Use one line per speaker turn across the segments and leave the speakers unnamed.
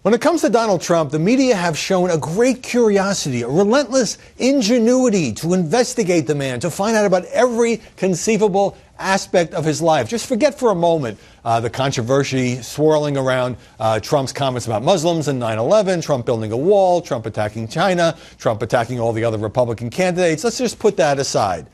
When it comes to Donald Trump, the media have shown a great curiosity, a relentless ingenuity to investigate the man, to find out about every conceivable aspect of his life. Just forget for a moment the controversy swirling around Trump's comments about Muslims and 9/11, Trump building a wall, Trump attacking China, Trump attacking all the other Republican candidates. Let's just put that aside.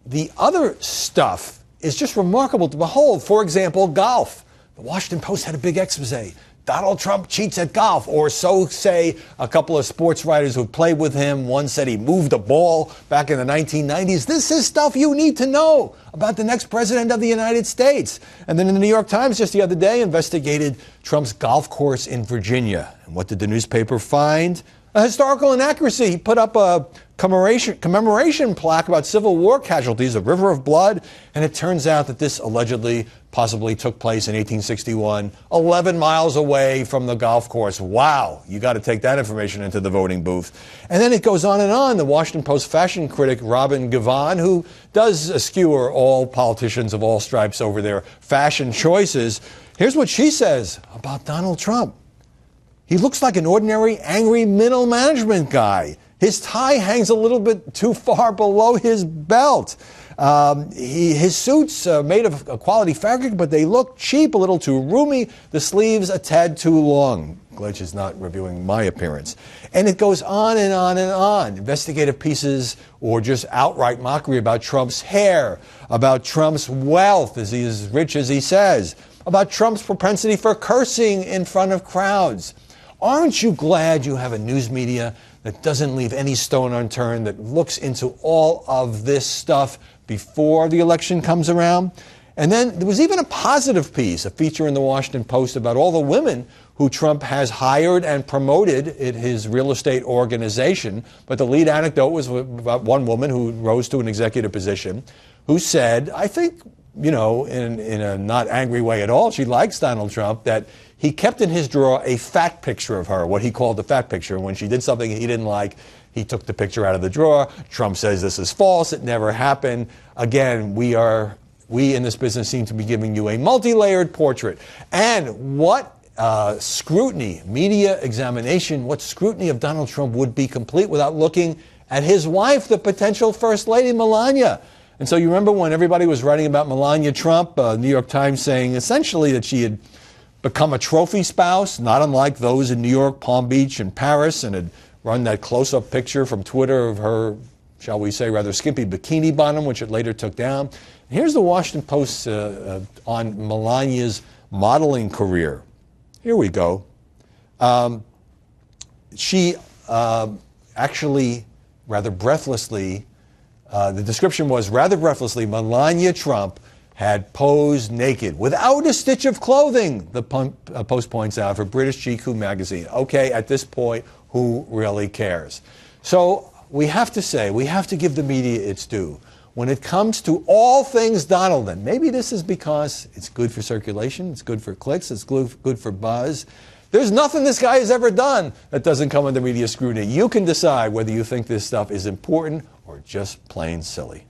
The other stuff is just remarkable to behold. For example, golf. The Washington Post had a big expose. Donald Trump cheats at golf, or so say a couple of sports writers who played with him. One said he moved a ball back in the 1990s. This is stuff you need to know about the next president of the United States. And then the New York Times just the other day investigated Trump's golf course in Virginia. And what did the newspaper find? A historical inaccuracy. He put up a commemoration plaque about Civil War casualties, a river of blood, and it turns out that this allegedly possibly took place in 1861, 11 miles away from the golf course. Wow, you got to take that information into the voting booth. And then it goes on and on. The Washington Post fashion critic Robin Givhan, who does skewer all politicians of all stripes over their fashion choices, here's what she says about Donald Trump. He looks like an ordinary, angry middle management guy. His tie hangs a little bit too far below his belt. His suits are made of a quality fabric, but they look cheap, a little too roomy. The sleeves a tad too long. Glad she's not reviewing my appearance. And it goes on and on and on. Investigative pieces or just outright mockery about Trump's hair, about Trump's wealth, is he as rich as he says, about Trump's propensity for cursing in front of crowds. Aren't you glad you have a news media that doesn't leave any stone unturned, that looks into all of this stuff before the election comes around? And then there was even a positive piece, a feature in the Washington Post about all the women who Trump has hired and promoted in his real estate organization. But the lead anecdote was about one woman who rose to an executive position who said, I think, you know, in a not angry way at all, she likes Donald Trump, that he kept in his drawer a fat picture of her, what he called the fat picture. When she did something he didn't like, he took the picture out of the drawer. Trump says this is false. It never happened. Again, we in this business seem to be giving you a multi-layered portrait. And what scrutiny, media examination, what scrutiny of Donald Trump would be complete without looking at his wife, the potential First Lady, Melania. And so you remember when everybody was writing about Melania Trump, New York Times saying essentially that she had become a trophy spouse, not unlike those in New York, Palm Beach, and Paris, and had run that close-up picture from Twitter of her, shall we say, rather skimpy bikini bottom, which it later took down. Here's the Washington Post on Melania's modeling career. Here we go. She actually, rather breathlessly, the description was, rather breathlessly, Melania Trump had posed naked, without a stitch of clothing, the Post points out, for British GQ magazine. Okay, at this point, who really cares? So we have to say, we have to give the media its due. When it comes to all things Donald, and maybe this is because it's good for circulation, it's good for clicks, it's good for buzz. There's nothing this guy has ever done that doesn't come under media scrutiny. You can decide whether you think this stuff is important or just plain silly.